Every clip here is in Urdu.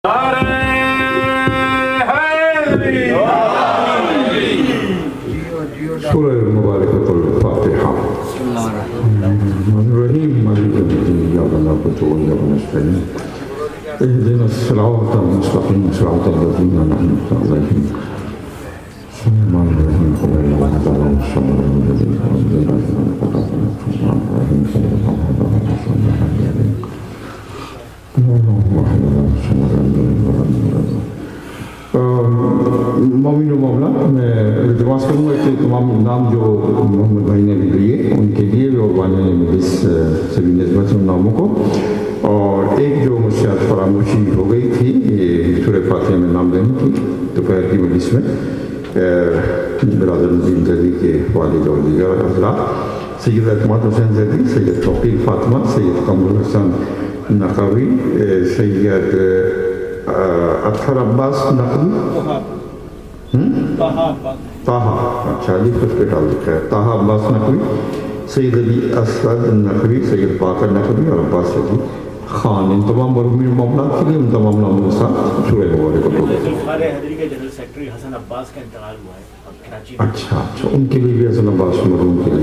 سورہ مبارکۃ الفاتحہ الرحیم مالک یوم الدین ایاک نعبد و ایاک نستعین اهدنا الصراط المستقیم صراط الذین انعمت علیہم الرحمن الرحیم قل اللہ تعالی الصمد الذی لم یلد ولم یولد ولم یکن له کفوا احد. مومن و مومنہ میں التماس کروں گا کہ تمام نام جو محمد بھائی نے لیے ان کے لیے اور وانے مجلس سبھی نسبت ان ناموں کو، اور ایک جو مجھ سے فراموشی ہو گئی تھی یہ سورہ فاتحہ میں نام لینے کی دوپہر کی مجلس میں، برادر نظیم زیدی کے والد اور دیگر حضرات سید اعتماد حسین زیدی، سید توقیر فاطمہ، سید قمر حسن نقوی، سید اطہر عباس نقوی، طاہا، اچھا علی خود پہ ڈال دکھا ہے، طاہا عباس نقوی، سید علی اسد نقوی، سید باقر نقوی اور عباس علی خان، ان تمام مرحومین معاملات کے لیے ان تمام ناموں کے ساتھ سورہ مبارکۃ ذوالفقار حیدری کے جنرل سیکرٹری حسن عباس کا انتقال ہوا ہے کراچی میں. اچھا ان کے لیے بھی حسن عباس مرحوم کے لیے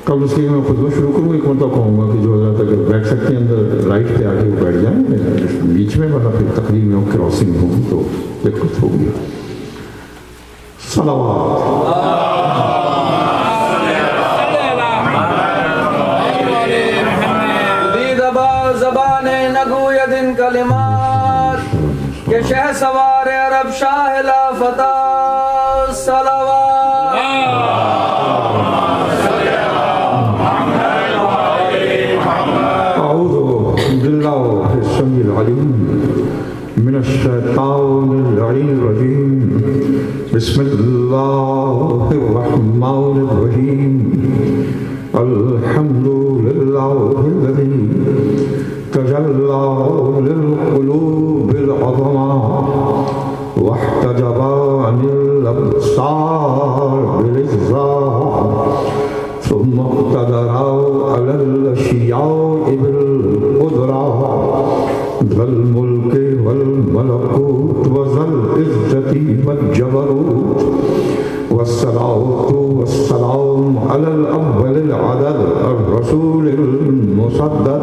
کل اس کے میں خطبہ شروع کروں ایک مرتبہ کہوں گا کہ جو حضرات اگر بیٹھ سکتے ہیں اندر رائٹ پہ آگے وہ بیٹھ جائیں بیچ میں، ورنہ پھر تقریب میں کراسنگ ہوگی تو دقت ہوگی. صلوات زبان نگوید ان کلمات کہ شہ سوار عرب شاہ لا فتح. صلوات اعوذ باللہ السمیع العلیم من الشیطان اللعین الرجیم بسم اللہ الرحمن الرحیم الحمد للہ الذی تجلی للقلوب العظمى واحتجب عن الابصار بالإجزاء ثم اقتدر على الاشیاء بالقدرة ذا الملک والملکوت وذا العزة والجبروت والصلاة والسلام على الأول العدد الرسول المصدد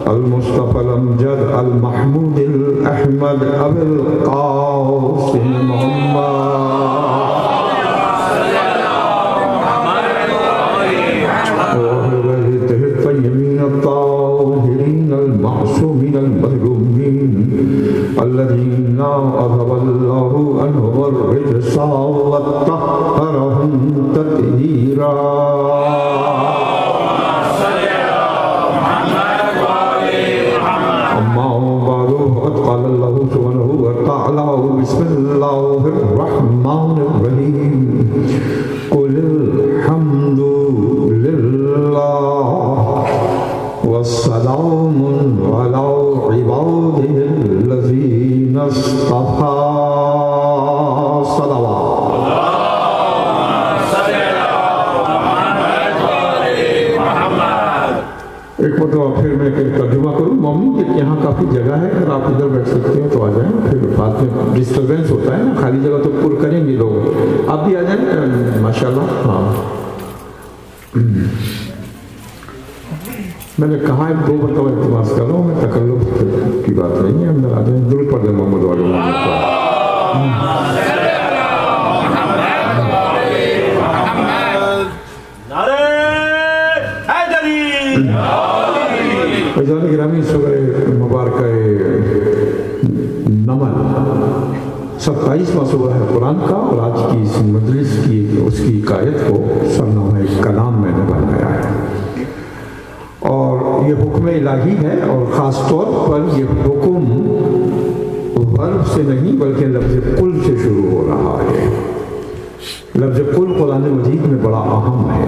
المصطفى الأمجد المحمود الأحمد أبي القاسم محمد وأهل بيته الطيبين الطاهرين المعصومين المظلومين الذين أذهب الله عنهم الرجس وطهرهم تطهيرا. أما بعد فقد قال الله سبحانه وتعالى بسم الله الرحمن الرحيم قل الحمد لله والسلام على عباده الذين اصطفى. صلوات ایک مرتبہ پھر میں ترجمہ کروں. مومن کہ یہاں کافی جگہ ہے، اگر آپ ادھر بیٹھ سکتے ہیں تو آ جائیں، پھر بعد میں ڈسٹربینس ہوتا ہے نا، خالی جگہ تو پر کریں گے لوگ، آپ بھی آ جائیں ماشاءاللہ. ہاں میں نے کہا ہے 2 مرتبہ التماس کر رہا ہوں، میں تکلف کی بات نہیں ہے، اندر آ جائیں، درود پڑھ دیں محمد والے محمد پر. فیضان گرامی سورہ مبارکہ نمل 27واں سورہ ہے قرآن کا، اور آج کی اس مجلس کی اس کی آیت کو سرنامہ کلام میں نے بنایا ہے، اور یہ حکم الہی ہے، اور خاص طور پر یہ حکم ورب سے نہیں بلکہ لفظ قل سے شروع ہو رہا ہے. لفظ قل قرآن مجید میں بڑا اہم ہے.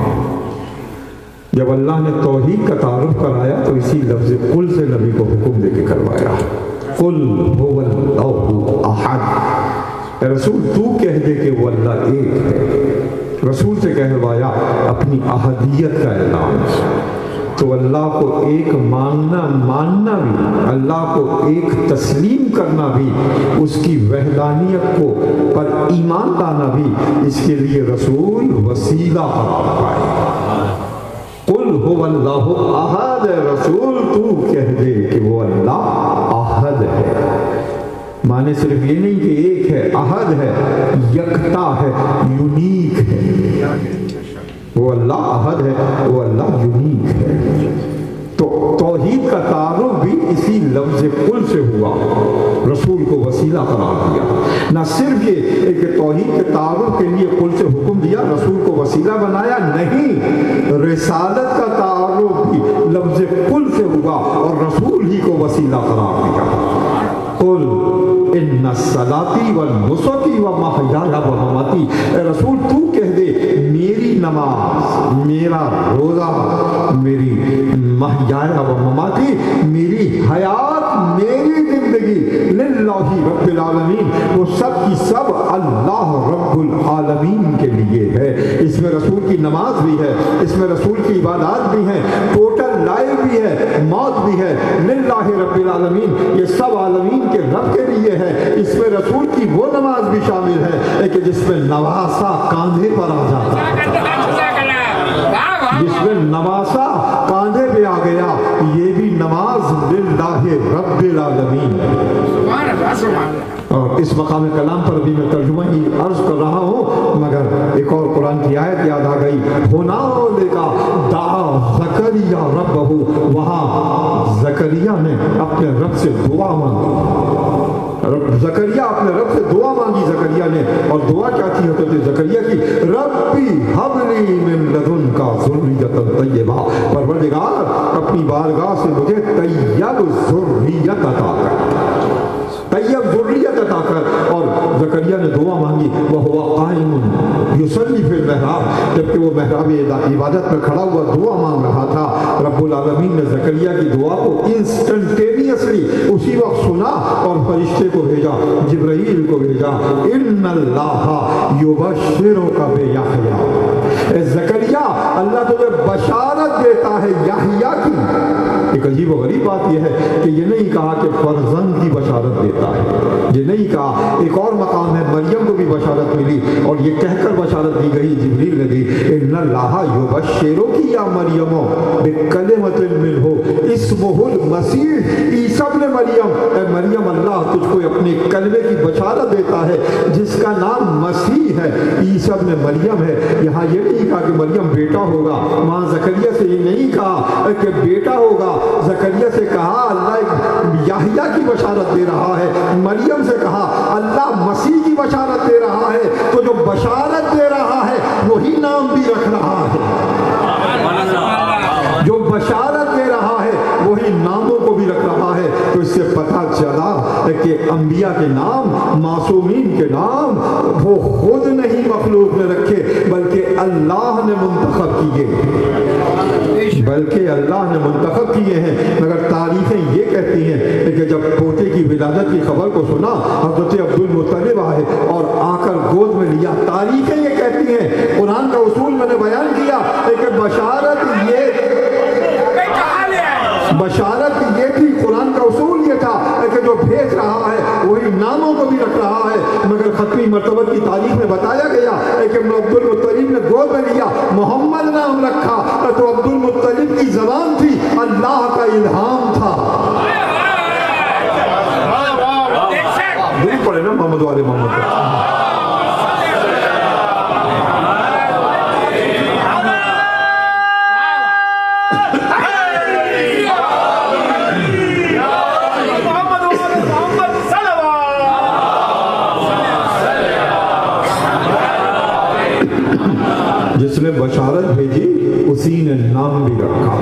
جب اللہ نے توحید کا تعارف کرایا تو اسی لفظ قل سے نبی کو حکم دے کے کروایا، قل هو اللہ احد، اے رسول تو کہہ دے کہ وہ اللہ ایک ہے۔ رسول سے کہلوایا اپنی احدیت کا اعلان۔ تو اللہ کو ایک ماننا بھی، اللہ کو ایک تسلیم کرنا بھی، اس کی وحدانیت کو پر ایمان لانا بھی، اس کے لیے رسول وسیلہ قرار پائے۔ قل هو اللہ احد، رسول تو کہہ دے کہ وہ اللہ احد ہے۔ معنی صرف یہ نہیں کہ ایک ہے، احد ہے، یکتا ہے، یونیک ہے۔ وہ اللہ احد ہے، وہ اللہ یونیک ہے۔ تو توحید کا تعارف بھی اسی لفظ قل سے ہوا، رسول کو وسیلہ قرار دیا۔ نہ صرف یہ کہ توحید کے تعارف کے لیے قل سے حکم دیا، رسول کو وسیلہ بنایا، نہیں، رسالت کا تعارف بھی لفظ قل سے ہوا اور رسول ہی کو وسیلہ قرار دیا۔ قل ان صلاتی و نسکی و محیای و مماتی، اے رسول تو کہہ دے میری نماز، میرا روزہ، میری محیای و مماتی، میری حیات، میری زندگی للہ رب العالمین، وہ سب کی سب اللہ رب العالمین کے لیے ہے۔ اس میں رسول کی نماز بھی ہے، اس میں رسول کی عبادات بھی ہیں، ٹوٹل لائف بھی ہے، موت بھی ہے، للہ رب العالمین، یہ سب عالمین کے رب کے لیے ہے۔ اس میں رسول کی وہ نماز بھی شامل ہے کہ جس میں نواسا کاندھے پر آ جاتا ہے، جس میں نواسا کاندھے پہ آ گیا، یہ بھی نماز للہ رب العالمین۔ اور اس مقام کلام پر بھی میں ترجمہ ہی عرض کر رہا ہوں، مگر ایک اور قرآن کی آیت یاد آ گئی، ہنالک دعا زکریا ربہ، وہاں زکریا نے اپنے رب سے دعا مانگی۔ زکریا اپنے رب سے دعا مانگی زکریا نے، اور دعا کیا تھی حضرت زکریا کی؟ ربی ہب لی من لدنک ذریۃ طیبہ، پروردگار اپنی بارگاہ سے مجھے طیب ذریت عطا کر، طیب ذریت عطا کر۔ اور زکریا نے دعا مانگی وہو قائم یصلی فی المحراب، جبکہ وہ محراب عبادت میں کھڑا ہوا دعا مانگ رہا تھا۔ رب العالمین نے زکریا کی دعا کو انسٹنٹینیسلی اسی وقت سنا اور فرشتے کو بھیجا، جبرائیل کو بھیجا، ان اللہ یبشرک بیحییٰ، اے زکریا اللہ تجھے بشارت دیتا ہے یحییٰ کی۔ ایک عجیب و غریب بات یہ ہے کہ یہ نہیں کہا کہ فرزند کی بشارت دیتا ہے، یہ نہیں کہا۔ ایک اور مقام ہے مریم کو بھی بشارت ملی اور یہ کہہ کر بشارت دی گئی، جبریل نے دی، ان اللہ یبشرک یا مریم بکلمۃ منہ اسمہ المسیح عیسی ابن مریم، اے مریم اللہ تجھ کو اپنے کلمے کی بشارت دیتا ہے جس کا نام مسیح ہے، عیسی ابن مریم ہے۔ یہاں یہ نہیں کہا کہ مریم بیٹا ہوگا، ماں زکریا سے یہ نہیں کہا کہ بیٹا ہوگا، زکریا سے کہا اللہ یحییٰ کی بشارت دے رہا ہے، مریم سے کہا اللہ مسیح کی بشارت دے رہا ہے۔ تو جو بشارت دے رہا ہے وہی نام بھی رکھ رہا ہے، جو بشارت دے رہا ہے وہی ناموں کو بھی رکھ رہا ہے۔ تو اس سے پتہ چلا کہ انبیاء کے نام، معصومین کے نام وہ خود نہیں مخلوق نے رکھے بلکہ اللہ نے منتخب کیے، بلکہ اللہ نے منتخب کیے ہیں۔ مگر تاریخیں یہ کہتی ہیں کہ جب پوتے کی ولادت کی خبر کو سنا، حضرت عبد المطلب آئے اور آ کر گود میں لیا۔ تاریخیں یہ کہتی ہیں، قرآن کا اصول میں نے بیان کیا کہ بشارت یہ تھی، قرآن کا اصول یہ تھا کہ جو بھیج رہا ہے وہی ناموں کو بھی رکھ رہا ہے۔ مگر ختمی مرتبہ کی تاریخ میں بتایا گیا کہ عبد المطلب نے گود میں لیا، محمد نام رکھا، تو عبد المطلب کی زبان تھی، اللہ کا الہام تھا۔ دل پڑے نا محمد والے محمد کا۔ جس نے بشارت بھیجی اسی نے نام بھی رکھا۔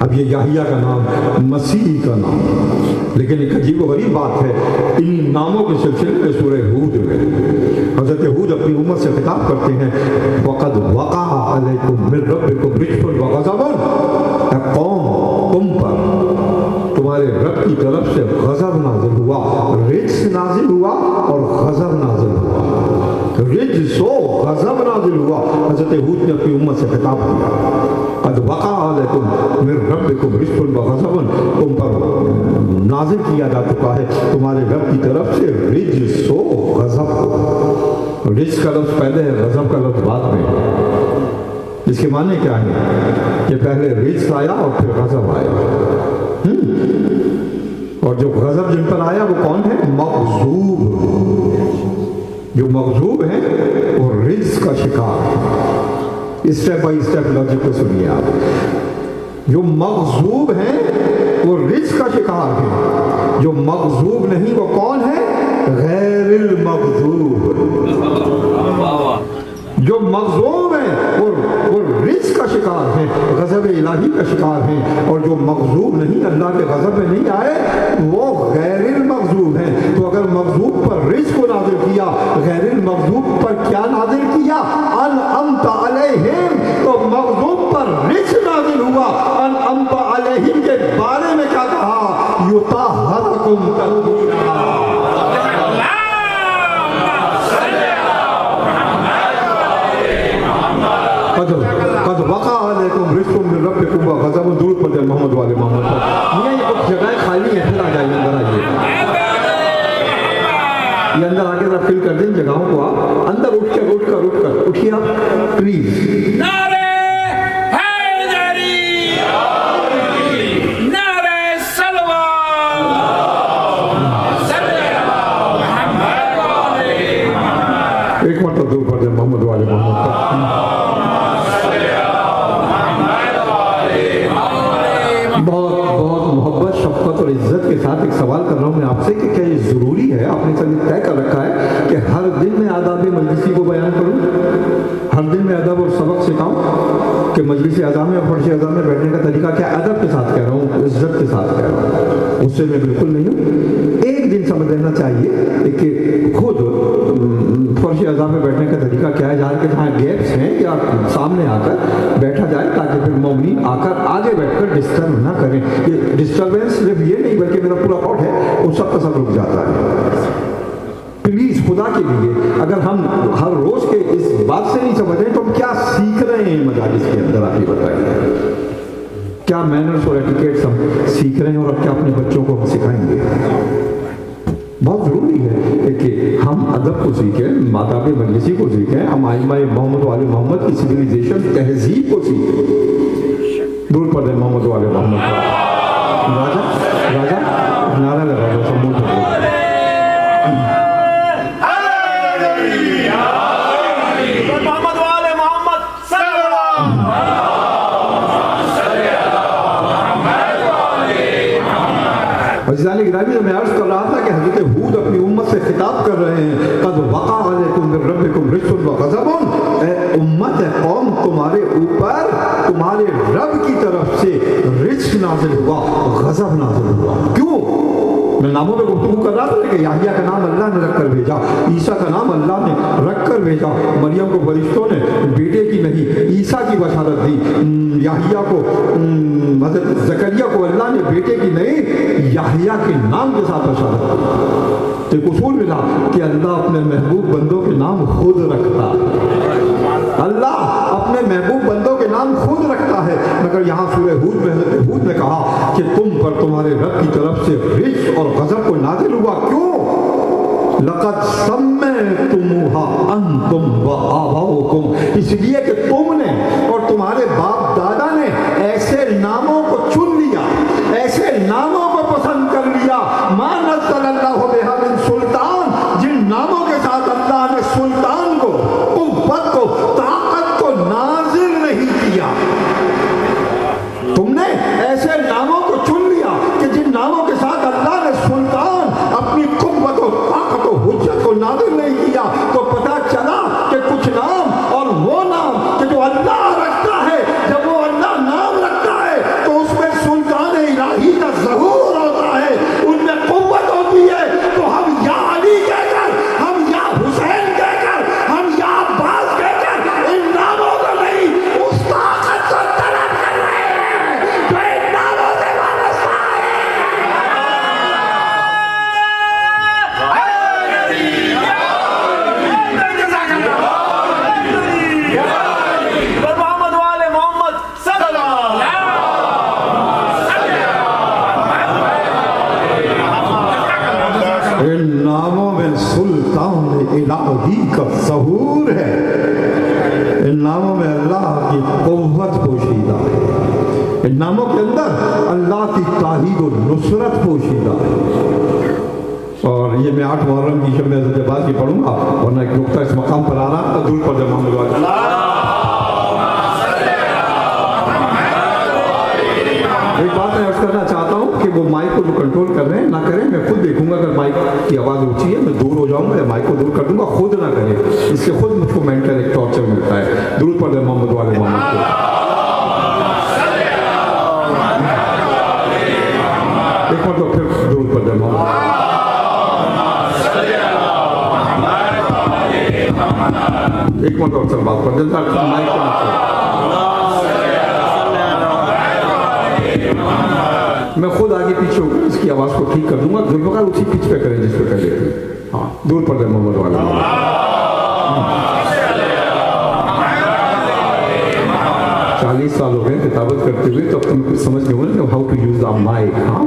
اب یہ یحییٰ کا نام مسیح کا نام، لیکن ایک عجیب و غریب بات ہے، ان ناموں کے سلسلے میں سورہ ہود میں حضرت ہود اپنی امت سے خطاب کرتے ہیں، وَقَدْ وَقَعَ عَلَيْكُمْ مِنْ رَبِّكُمْ رِجْسٌ وَغَضَبٌ، اے قوم تم پر تمہارے رب کی طرف سے غضب نازل ہوا، رجس نازل ہوا اور غضب نازل ہوا، رجس و غضب نازل ہوا۔ حضرت ہود نے اپنی امت سے خطاب کیا، قد وقع علیکم من ربکم رجس و غضب، تم پر نازل کیا جا چکا ہے تمہارے رب کی طرف سے رجس و غضب۔ رجس کا لفظ پہلے ہے، غضب کا لفظ بعد میں ہے۔ اس کے معنی کیا ہے کہ پہلے رجس آیا اور پھر غضب آیا، اور جو غضب جن پر آیا وہ کون ہے؟ مغضوب۔ جو مغضوب ہیں وہ رجس کا شکار ہے۔ اسٹیپ بائی اسٹیپ لاجک کو سنیے آپ۔ جو مغضوب ہیں وہ رجس کا شکار ہیں، جو مغضوب نہیں وہ کون ہے؟ غیر المغضوب۔ جو مغضوب ہیں وہ رجس کا شکار ہیں، غضب الہی کا شکار ہیں، اور جو مغضوب نہیں، اللہ کے غضب میں نہیں آئے، وہ غیر المغضوب ہیں۔ تو اگر مغضوب پر رجس کو نازل کیا، غیر المغضوب پر کیا نازل کیا؟ انعمت علیہم، تو مغضوب پر رجس نازل ہوا۔ انعمت علیہم کے بارے میں کیا کہا؟ یطہرکم تطہیرا۔ قد وقع علیکم رجس من ربکم وغضب، درود پڑھتے ہیں محمد والے محمد پر۔ میاں یہ کچھ جگہیں خالی ہیں، پھر آ جائیے اندر، آئیے یہ اندر آ کے ذرا فل کر دیں جگہوں کو۔ آپ اندر اٹھ کر اٹھیے آپ پلیز۔ نعرے حیدری، نعرے سلوان، ایک مرتبہ درود پڑھتے ہیں محمد والے محمد پر۔ بہت محبت، شفقت اور عزت کے ساتھ ایک سوال کر رہا ہوں میں آپ سے کہ کیا یہ ضروری ہے، آپ نے کبھی طے کر رکھا ہے کہ ہر دن میں آداب مجلسی کو بیان کروں، ہر دن میں ادب اور سبق سکھاؤں، کہ مجلس اعظم میں اور فرش اعظم میں بیٹھنے کا طریقہ کیا؟ ادب کے ساتھ کہہ رہا ہوں، عزت کے ساتھ کہہ رہا ہوں، اس سے میں بالکل نہیں ہوں۔ ایک دن سمجھ لینا چاہیے کہ خود فرش اعظم میں بیٹھنے کا طریقہ کیا ہے، جہاں گیپس ہیں یا سامنے آ کر بیٹھا جائے تاکہ پھر مومنین آ کر آگے بیٹھ کر ڈسٹرب نہ کریں۔ یہ ڈسٹربنس صرف یہ نہیں بلکہ میرا پورا پاٹ ہے وہ سب کا سب رک جاتا ہے۔ پلیز خدا کے لیے، اگر ہم ہر روز کے اس بات سے نہیں سمجھ رہے تو ہم کیا سیکھ رہے ہیں مجالس کے اندر؟ آپ یہ بتائیے، کیا مینرز اور ایٹیکیٹس ہم سیکھ رہے ہیں اور اب کیا اپنے بچوں کو ہم سکھائیں گے؟ بہت ضروری ہے کہ ہم ادب کو سیکھیں، آداب مجلسی کو سیکھیں، ہم ائمہ محمد والے محمد کی سویلائزیشن تہذیب کو سیکھیں۔ دور پر دیں محمد والے محمد پر۔ راجہ نعرہ لگا دو سب ملک کو۔ محمد والے محمد صلی اللہ عزیزان گرامی، میں عرض کر رہا تھا کہ حضرت ہود اپنی امت سے خطاب کر رہے ہیں، قد وقع علیکم من ربکم رجس وغضب، اے امت، اے قوم، تمہارے اوپر تمہارے رب کی طرف سے رجس نازل ہوا، غضب نازل ہوا۔ کیوں؟ میں ناموں میں گفتگو کر رہا تھا کہ یحییٰ کا نام اللہ نے رکھ کر بھیجا، عیسیٰ کا نام اللہ نے رکھ کر بھیجا، مریم کو فرشتوں نے بیٹے کی نہیں عیسیٰ کی بشارت دی، یحییٰ کو حضرت زکریا کو اللہ نے بیٹے کی نہیں یحییٰ کے نام کے ساتھ بشارت دی۔ ایک اصول ملا کہ اللہ اپنے محبوب بندوں کے نام خود رکھتا ہے، اللہ اپنے محبوب بندوں کے نام خود رکھتا ہے، مگر یہاں سورہ ہود میں حضرت ہود نے کہا کہ تم پر تمہارے رب کی طرف سے رجس اور غضب کو نازل ہوا۔ کیوں؟ لقد سمیتموها انتم وآباؤکم، اس لیے کہ تم نے اور تمہارے باپ دادا نے ایسے ناموں کو چن لیا، ایسے ناموں کو پسند کر لیا، ما نزل اللہ بہا من سلطان، جن ناموں کے ساتھ اللہ نے سلطان کو، قوت کو، طاقت کو نازل نہیں کیا۔ تم نے ایسے ناموں کو چن لیا کہ جن ناموں کے ساتھ اللہ نے سلطان، اپنی قوت و طاقت و حجت کو نازل نہیں کیا، تو پتہ چلا کہ کچھ نام اور وہ نام کہ جو اللہ ظہور ہے, ان ناموں میں اللہ کی قوت پوشیدہ ہے, ان ناموں کے اندر اللہ کی تائید و نصرت پوشیدہ ہے. اور یہ میں 8 محرم کی شب حضرت عباس کی پڑھوں گا, ورنہ ایک نقطہ اس مقام پر آ رہا, درود پڑھ دیں محمد والا. ایک بات میں عرض کرنا چاہتا ہوں کہ وہ مائک کو جو کنٹرول کر رہے ہیں نہ کریں, میں خود دیکھوں گا اگر مائک کی آواز اونچی ہے میں دور ہو جاؤں گا یا مائک کو دور کر دوں گا, خود نہ کریں, اس سے خود مجھ کو مینٹل ایک ٹارچر ملتا ہے. درود پڑھ دیں محمد والے محمد کو. ایک مرتبہ پھر درود پڑھ دیں محمد. ایک مرتبہ سر بات پڑھ دیں مائک کو نہ. میں خود آگے پیچھے ہو کر اس کی آواز کو ٹھیک کر دوں گا, ذوالفقار اسی پچ پہ کریں جس پہ کر لیتے ہیں. ہاں دور پڑھ دیں محمد والا. چالیس سال ہو گئے کتابت کرتے ہوئے, تو اب تم سمجھ گئے ہوگا کہ how to use the mic. ہاں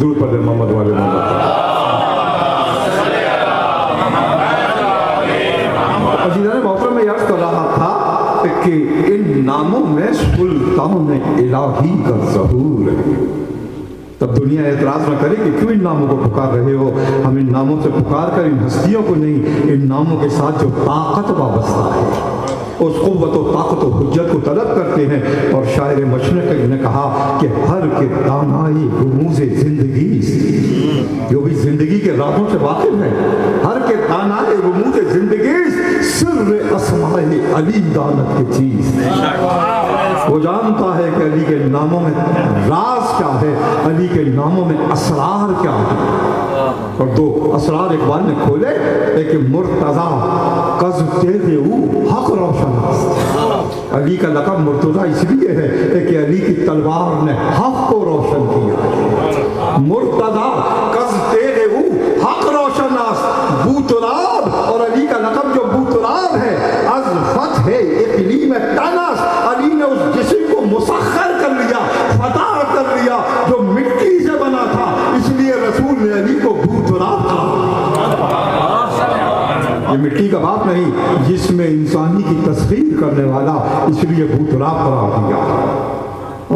دور پڑھ دیں محمد والے محمد. عزیزان محترم, میں عرض کر رہا تھا کہ ان ناموں میں سلطان الہی کا ظہور ہے. تب دنیا اعتراض نہ کرے کہ کیوں ان ناموں کو پکار رہے ہو. ہم ان ناموں سے پکار کر ان ہستیوں کو نہیں, ان ناموں کے ساتھ جو طاقت وابستہ ہے اس قوت و طاقت و حجت کو طلب کرتے ہیں. اور شاعر مشرق نے کہا کہ ہر کے دانائی رموز زندگی, جو بھی زندگی کے رازوں سے واقف ہے, ہر کے دانائی رموز زندگی سر اسماء علی دانت کی چیز. وہ جانتا ہے کہ علی کے ناموں میں راز کیا ہے, علی کے ناموں میں اسرار کیا ہے. اور 2 اسرار اقبال نے کھولے, ایک مرتضیٰ قز تیغ او حق روشن است. علی کا لقب مرتضیٰ اس لیے ہے کہ علی کی تلوار نے حق کو روشن کیا. مرتضیٰ قز تیغ او حق روشن است. بوتراب, اور علی کا لقب جو بوتراب ہے, از فتح اقلیم تنس, علی نے اس جسم کو مسخر کر لیا, فتح کر لیا جو مٹی سے بنا تھا. اس لیے رسول نے علی کو بوتراب کہا. یہ مٹی کا بات نہیں, جس میں انسانی کی تسخیر کرنے والا, اس لیے بوتراب قرار دیا.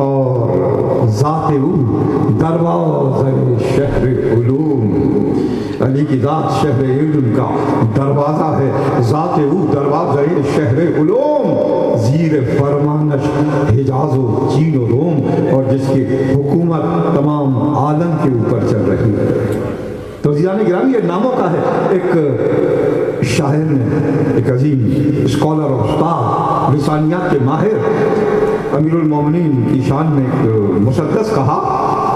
اور ذات او دروازہ شہر علوم, علی کی ذات شہر علم کا دروازہ ہے. ذات او دروازہ شہر علوم, زیر فرمانش حجاز و چین و روم, اور جس کی حکومت تمام عالم کے اوپر چل رہی ہے. تو عزیزان گرامی, یہ ناموں کا ہے. ایک شاعر نے, ایک عظیم اسکالر اور استاد, لسانیات کے ماہر, امیر المومنین کی شان میں ایک مسدس کہا,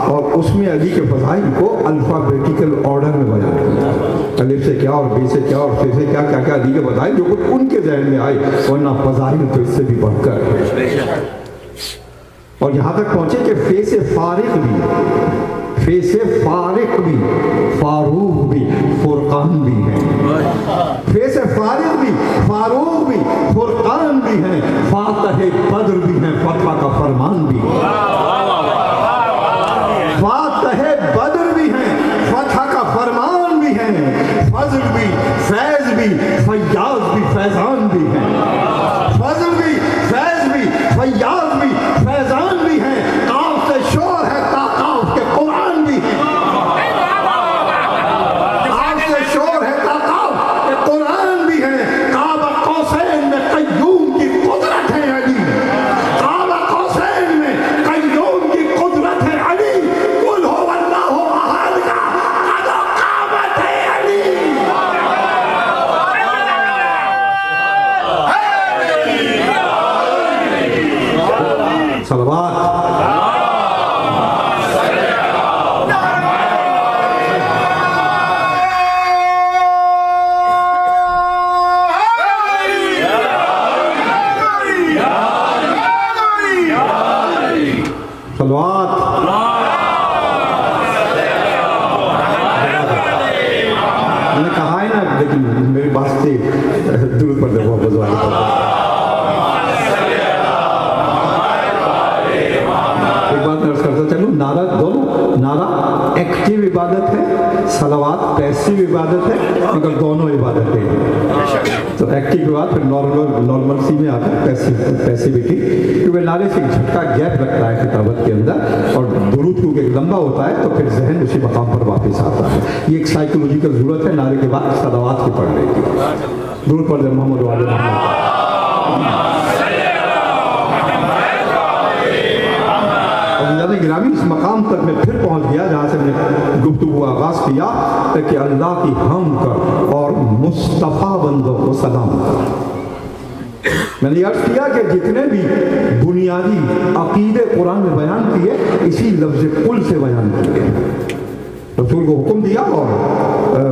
اور اس میں علی کے فضائل کو الفابیٹیکل آرڈر میں بیان کیا. الف سے کیا, اور بی سے کیا, اور ف سے کیا, کیا کیا علی کے فضائل جو کچھ ان کے ذہن میں آئے, ورنہ فضائل تو اس سے بھی بڑھ کر. اور یہاں تک پہنچے کہ فے سے فارغ بھی, فے سے فارغ بھی, فاروق بھی, فرقان بھی ہیں. فے سے فارغ بھی, فاروق بھی, فرقان بھی ہیں. فاتح بدر بھی ہیں, فتح کا فرمان بھی. فاتح بدر بھی ہیں, فتح کا فرمان بھی ہیں. فضل بھی, فیض بھی, فیاض بھی, فیضان بھی ہیں. فضل بھی, فیض بھی, فیاض بھی, فیضان بھی ہیں. قاف سے شور ہے تا قاف کے قرآن بھی ہیں. قاف سے شور ہے تا قاف کے قرآن بھی ہیں. کعبہ قوسین میں قیوم کی قدرت ہے علی. کعبہ قوسین میں قیوم کی قدرت ہے علی. قل هو اللہ احد کا قدر قامت ہے علی. صلوات. صلوات. میں نے کہا ہے نا, لیکن میری بات سے درود پڑھ دے وہ بزرگ. ایک بات میں عرض کرتا چلوں, نعرہ دونوں, نعرہ ایکٹیو عبادت ہے، صلوات پیسیو عبادت ہے، مگر دونوں عبادتیں ہیں۔ تو ایکٹیو عبادت پھر نارمل سی میں آتا ہے پیسیوٹی، کیونکہ نعرے سے ایک جھٹکا گیپ لگتا ہے خطابت کے اندر، اور درود کیونکہ لمبا ہوتا ہے تو پھر ذہن اسی مقام پر واپس آتا ہے۔ یہ ایک سائیکولوجیکل ضرورت ہے نعرے کے بعد صلوات کی پڑھنے کی۔ درود پڑھ دیں محمد وعلی محمد۔ گرامی اس مقام تک میں پھر پہنچ گیا جہاں سے میں گفتگو آغاز کیا کہ اللہ کی حمد کر اور مصطفیٰ بندوں کو سلام کر۔ میں نے عرض کیا کہ جتنے بھی بنیادی عقیدے قرآن میں بیان کیے اسی لفظ قل سے بیان کیے، رسول کو حکم دیا اور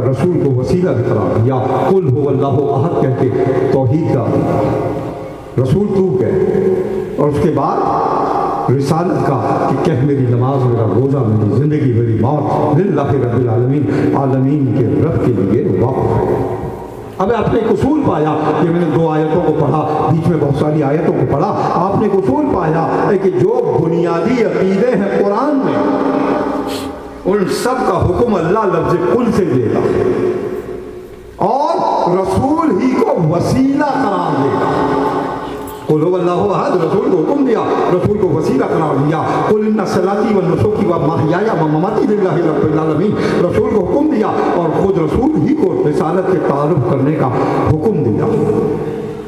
رسول کو وسیلہ بھی قرار دیا۔ قل هو اللہ احد کہہ کے توحید کا رسول تو کہہ، اور اس کے بعد رسالت کا کہ کہہ میری نماز میرا روزہ میری زندگی میری موت للہ رب العالمین، عالمین کے رب کے لیے وقف ہے۔ اب آپ نے ایک اصول پایا کہ میں نے 2 آیتوں کو پڑھا، بیچ میں بہت ساری آیتوں کو پڑھا، آپ نے ایک اصول پایا کہ جو بنیادی عقیدے ہیں قرآن میں ان سب کا حکم اللہ لفظ قل سے دے گا اور رسول ہی کو وسیلہ قرار دے گا۔ قل هو اللہ احد، رسول کو حکم دیا، رسول کو وسیلہ قرار دیا۔ قل ان صلاتی و نسکی و محیای و مماتی للہ رب العالمین، رسول کو حکم دیا اور خود رسول ہی کو رسالت کے تعارف کرنے کا حکم دیا۔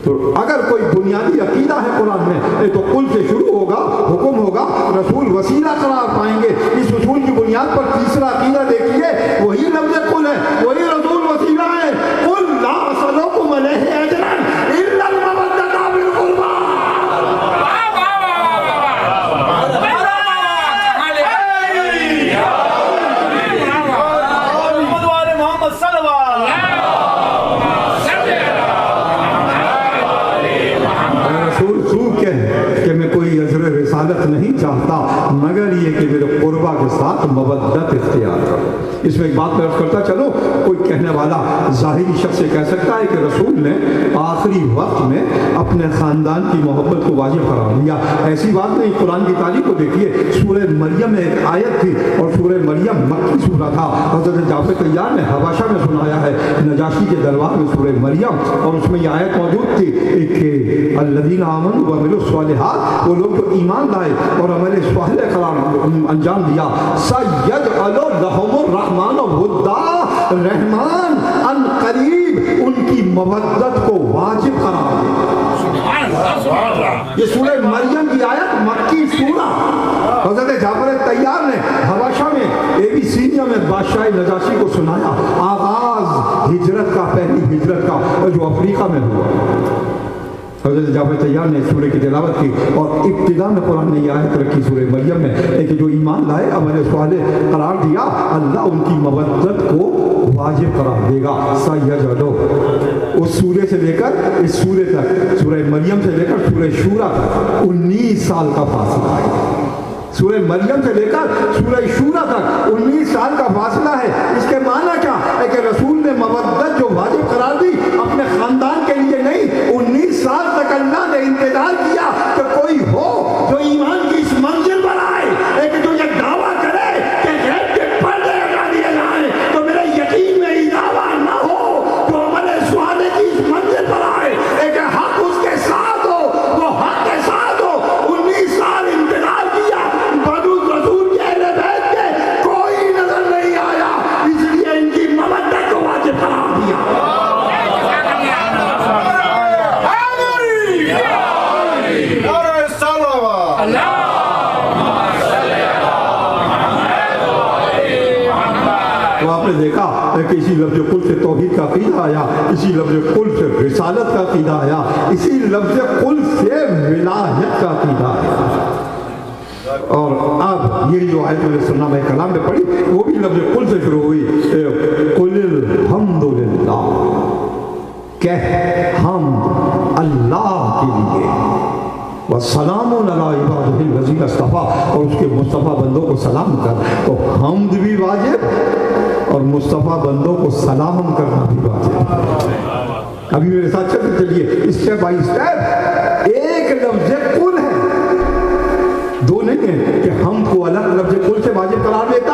تو اگر کوئی بنیادی عقیدہ ہے قرآن میں تو قل سے شروع ہوگا، حکم ہوگا، رسول وسیلہ قرار پائیں گے۔ اس اصول کی بنیاد پر تیسرا عقیدہ دیکھیے، وہی لفظ قل ہے، وہی رسول وسیلہ ہے۔ قل لا اسألکم علیہ اجرا الا المودۃ فی القربی۔ رسالت نہیں چاہتا مگر یہ کہ میرے قربا کے ساتھ مودت اختیار کرو۔ اس میں ایک بات میں عرض کرتا چلو، کوئی کہنے والا ظاہری شخص سے کہہ سکتا ہے کہ رسول نے آخری وقت میں اپنے خاندان کی محبت کو واجب قرار دیا۔ ایسی بات نہیں، قرآن کی تاریخ کو دیکھیے، سورہ مریم میں ایک آیت تھی اور سورہ مریم مکی سورہ تھا۔ حضرت جعفر طیار نے حبشہ میں سنایا ہے نجاشی کے دربار میں سورہ مریم، اور اس میں یہ آیت موجود تھی کہ الذین آمنوا وعملوا الصالحات، وہ لوگ جو ایمان لائے اور عمل صالح قرار انجام دیا، سیجعل لهم الرحمن ودا، رحمان ان قریب ان کی مودت کو واجب قرار دے۔ یہ سورہ مریم کی آیت مکی سورہ، حضرت جعفر طیار نے حبشہ میں ایبیسینیا میں بادشاہ نجاشی کو سنایا، آغاز ہجرت کا، پہلی ہجرت کا جو افریقہ میں ہوا۔ حضرت جعفر طیار نے سورہ کی تلاوت کی اور ابتدا میں قرآن نے یہ آیت رکھی سورہ مریم میں کہ جو ایمان لائے عمل صالح قرار دیا، اللہ ان کی مودت کو واجب قرار دے گا۔ سیجعلو، اس سورہ سے لے کر اس سورہ تک، سورہ مریم سے لے کر سورہ شورا تک 19 سال کا فاصلہ ہے۔ سورہ مریم سے لے کر سورہ شورا تک 19 سال کا فاصلہ ہے۔ اس کے معنی کیا ہے کہ رسول نے مودت جو واجب قرار دی اپنے خاندان کے لیے نہیں، 19 سال تک اللہ نے انتظار کیا کہ کوئی ہو جو ایمان کی اس منزل پر آئے، ایک جو یہ دعویٰ کرے کہ غیب کے پردے ہٹا دیے جائیں تو میرے یقین میں اضافہ نہ ہو، جو عمل صالح کی اس منزل پر آئے، ایک حق اس کے ساتھ ہو، وہ حق کے ساتھ ہو۔ 19 سال انتظار کیا، بدوز رسول کے اہل بیت کے کوئی نظر نہیں آیا، اس لیے ان کی مودت کو واجب قرار دیا۔ تو آپ نے دیکھا کہ اسی لفظ قل سے توحید کا عقیدہ آیا، اسی لفظ قل سے رسالت کا عقیدہ آیا، اسی لفظ قل سے ولایت کا عقیدہ آیا۔ اور اب یہ جو آیت میں نے سنا میں کلام میں پڑھی وہ بھی لفظ قل سے شروع ہوئی، قل الحمدللہ، کہہ حمد اللہ کے لیے، وَسَلَامٌ عَلَىٰ عِبَادِهِ الَّذِينَ اصْطَفَىٰ، اور اس کے مصطفیٰ بندوں کو سلام کر۔ تو حمد بھی واجب اور مصطفیٰ بندوں کو سلام کرنا بھی واجب۔ ابھی میرے ساتھ چلیے اسٹیپ بائی اسٹیپ۔ ایک لفظ قل ہے، دو نہیں ہے کہ ہم کو الگ لفظ قل سے واجب قرار دیتا،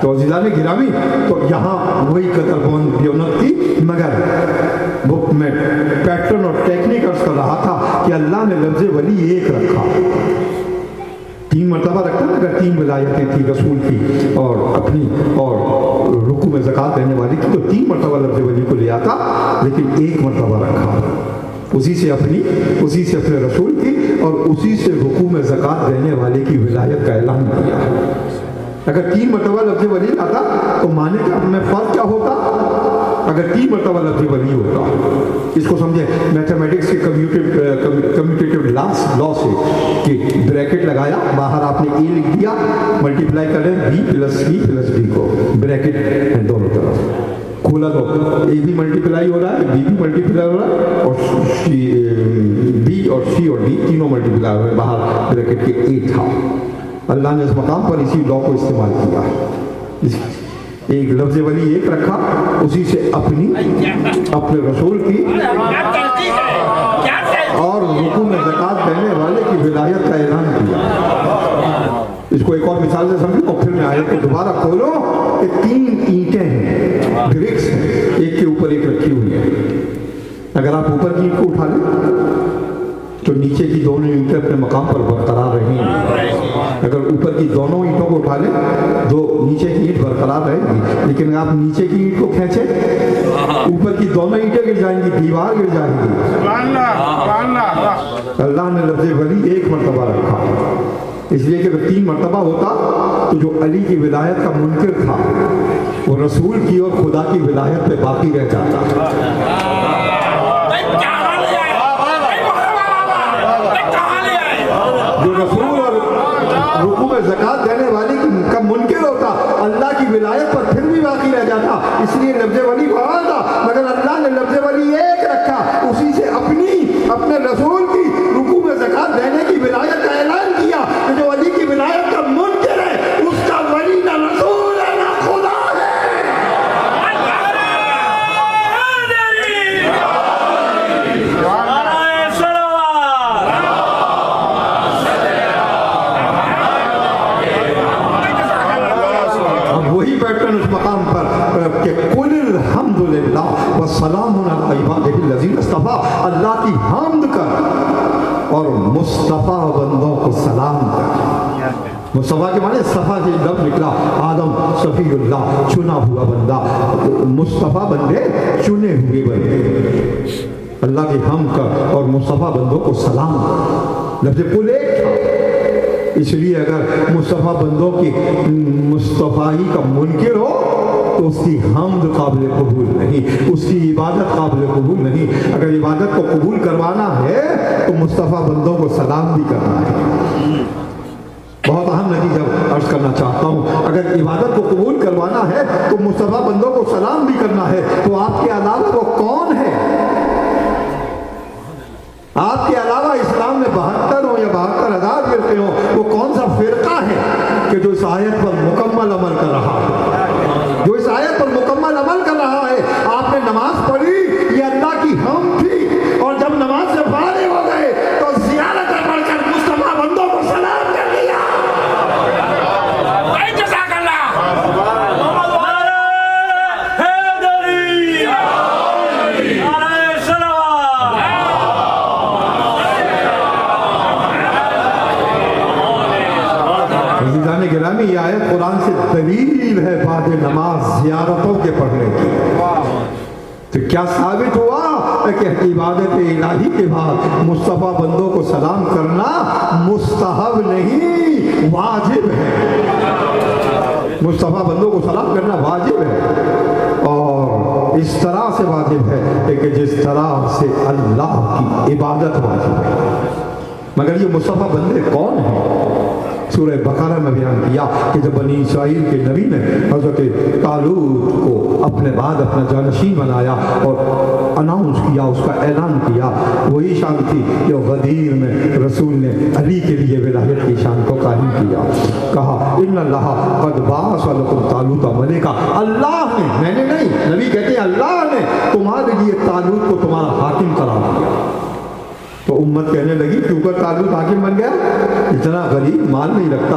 تو عزیزان گرامی، تو یہاں وہی قدر بون بیونت تھی، مگر وہ میں پیٹرن اور ٹیکنیک عرض کر رہا تھا کہ اللہ نے لفظ ولی ایک رکھا، 3 مرتبہ رکھا، اگر 3 ولایتیں تھی رسول کی اور اپنی اور رکوع میں زکوٰۃ دینے والی کی، تو 3 مرتبہ لفظ ولی کو لیا تھا، لیکن 1 مرتبہ رکھا، اسی سے اپنی، اسی سے اپنے رسول کی اور اسی سے رکوع میں زکوٰۃ دینے والے کی ولایت کا اعلان کیا۔ اگر 3 مرتبہ لفظ ولی آتا تو معنی کہ میں فرق کیا ہوتا؟ اگر 3 مرتبہ لفظ ولی ہوتا، اس کو سمجھیں میتھمیٹکس کے کمیوٹیٹیو لا سے کہ بریکٹ لگایا، باہر آپ نے اے لکھ دیا، ملٹیپلائی کریں B plus C plus D کو، بریکٹ ہے دونوں طرف، کھولا تو اے بھی ملٹیپلائی ہو رہا ہے، بی بھی ملٹیپلائی ہو رہا ہے، اور بی اور سی اور ڈی تینوں ملٹیپلائی ہو رہے ہیں، باہر بریکٹ کے اے تھا۔ اللہ نے اس مقام پر اسی لا کو استعمال کیا، ایک لفظ ولی ایک رکھا، اسی سے اپنی، اپنے رسول کی اور رکوع میں زکوٰۃ دینے والے کی ولایت کا اعلان کیا۔ اس کو ایک اور مثال سے سمجھو اور پھر میں آیت کو دوبارہ کھولو کہ 3 اینٹیں ہیں، برکس ہیں، ایک کے اوپر ایک رکھی ہوئی ہیں، اگر آپ اوپر کی اینٹ کو اٹھا لیں تو نیچے کی دونوں اینٹیں اپنے مقام پر برقرار رہیں گی، اگر اوپر کی دونوں اینٹوں کو اٹھا لیں تو نیچے کی اینٹ برقرار رہے گی، لیکن آپ نیچے کی اینٹ کو کھینچیں اوپر کی دونوں اینٹیں گر جائیں گی، دیوار گر جائے گی۔ اللہ نے لفظ ولی 1 مرتبہ رکھا، اس لیے کہ اگر 3 مرتبہ ہوتا تو جو علی کی ولایت کا منکر تھا وہ رسول کی اور خدا کی ولایت پہ باقی رہ جاتا۔ جو رسول اور رکوع میں زکوٰۃ دینے والی کا منکر ہوتا، اللہ کی ولایت پر پھر بھی باقی رہ جاتا، اس لیے لفظ ولی بہت تھا، مگر اللہ نے لفظ ولی ایک رکھا، اسی سے اپنی، اپنے رسول کی رکوع میں زکوٰۃ دینے کی ولایت کا اعلان کیا کہ جو علی کی ولایت کا منکر ہے اس کا ولی نہ رسول ہے نہ خدا ہے۔ اس مقام پر کہ قل الحمدللہ والسلام علی عبادہ الذین اصطفیٰ، اللہ کی حمد کر اور مصطفیٰ بندوں کو سلام کر۔ مصطفیٰ کے معنی صفا سے لفظ نکلا، آدم صفی اللہ چنا ہوا بندہ، مصطفیٰ بندے چنے ہوئے بندے، اللہ کی حمد کر اور مصطفیٰ بندوں کو سلام کر۔ لفظ قل ایک تھا، اس لیے اگر مصطفیٰ بندوں کی مصطفیٰ کا منکر ہو تو اس کی حمد قابل قبول نہیں، اس کی عبادت قابل قبول نہیں۔ اگر عبادت کو قبول کروانا ہے تو مصطفیٰ بندوں کو سلام بھی کرنا ہے۔ بہت اہم نتیجہ عرض کرنا چاہتا ہوں، اگر عبادت کو قبول کروانا ہے تو مصطفیٰ بندوں کو سلام بھی کرنا ہے، تو آپ کے علاوہ وہ کون ہے؟ آپ کے علاوہ اسلام میں 72 ہو یا 72,000 فرقے ہوں، وہ کون سا فرقہ ہے کہ جو اس آیت پر مکمل عمل کر رہا ہے، جو اس آیت پر مکمل عمل کر رہا ہے؟ آپ نے نماز پڑھی، یہ اللہ کی حمد تھی، اور جب نماز سے فارغ ہو گئے تو زیارت پڑھ کر مصطفیٰ بندوں کو سلام کر دیا۔ گرامی، یہ آیت قرآن سے دلیل ہے بعد نماز زیارتوں کے پڑھنے کی۔ تو کیا ثابت ہوا کہ عبادت الہی کے بعد مصطفیٰ بندوں کو سلام کرنا مستحب نہیں، واجب ہے۔ مصطفیٰ بندوں کو سلام کرنا واجب ہے، اور اس طرح سے واجب ہے کہ جس طرح سے اللہ کی عبادت واجب ہے۔ مگر یہ مصطفیٰ بندے کون ہیں؟ سورہ بقرہ میں بیان کیا کہ جب بنی اسرائیل کے نبی نے حضرت طالوت کو اپنے بعد اپنا جانشین بنایا اور اناؤنس کیا، اس کا اعلان کیا، وہی شان تھی جو غدیر میں رسول نے علی کے لیے ولایت کی شان کو قائم کیا۔ کہا ان اللہ قد بعث لکم طالوت ملکا، اللہ نے، میں نے نہیں، نبی کہتے ہیں اللہ نے تمہارے لیے طالوت کو تمہارا حاکم قرار دیا۔ تو امت کہنے لگی کیوں کر طالوت حاکم بن گیا؟ اتنا غریب، مال نہیں رکھتا،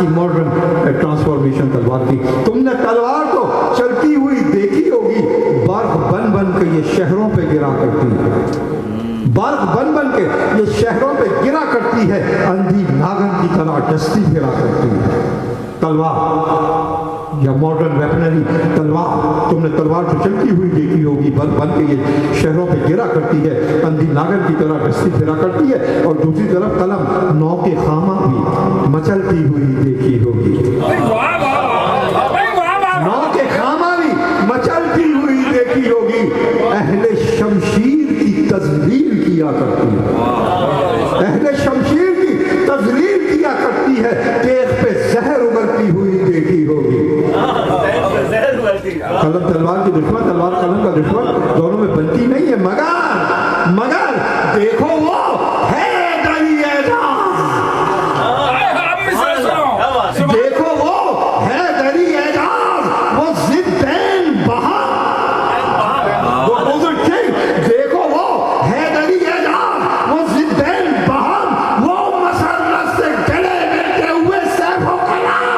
کی ماڈرن ٹرانسفارمیشن تلوار کی. تم نے تلوار کو چلتی ہوئی دیکھی ہوگی, برق بن بن کے یہ شہروں پہ گرا کرتی ہے, برق بن بن کے یہ شہروں پہ گرا کرتی ہے, اندھی ناگن کی طرح ڈستی پھرا کرتی ہے. تلوار یا ماڈرن ویپنری تلوار, تم نے تلوار تو چلتی ہوئی دیکھی ہوگی, برق بن کے یہ شہروں پہ گرا کرتی ہے, اندھی ناگن کی طرح ڈستی پھرا کرتی ہے, اور دوسری طرف قلم نو کے خامہ بھی مچلتی ہوئی دیکھی ہوگی. نو کے خامہ بھی مچلتی ہوئی دیکھی ہوگی. اہل شمشیر کی تذلیل کیا کرتی ہے, اہل شمشیر کی تذلیل کیا کرتی ہے, تیغ پہ زہر ابلتی ہوئی دیکھی ہوگی. قلم تلوار کی دشمن, تلوار قلم کا دشمن, دونوں میں بنتی نہیں ہے, مگر دیکھو وہ ہے دری اعجاز, دیکھو وہ ہے دری اعجاز, وہ ضدین بہا, وہ بزرگ تھے, دیکھو وہ ہے دری اعجاز, وہ ضدین بہا, وہ مسرت سے گلے ملتے ہوئے سیف و قلم.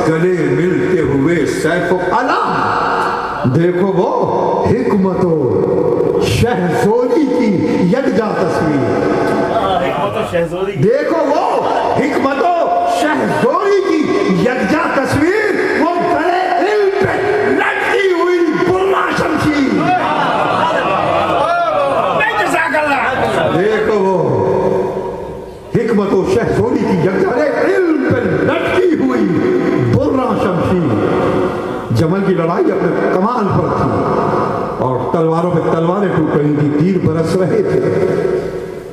گلے ملتے ہوئے سیف و قلم, دیکھو وہ حکمت و شہزوری کی یکجا تصویر, دیکھو وہ حکمت و شہزوری کی یکجا تصویر, وہ گلے علم پہ لٹکی ہوئی برہ شمشیر. دیکھو وہ حکمت و شہزوری کی یکجا علم پہ لٹکی ہوئی برہ شمشیر. جمل کی لڑائی اپنے کمال پر تھی اور تلواروں پہ تلواریں ٹوٹ رہی تھی, تیر برس رہے تھے.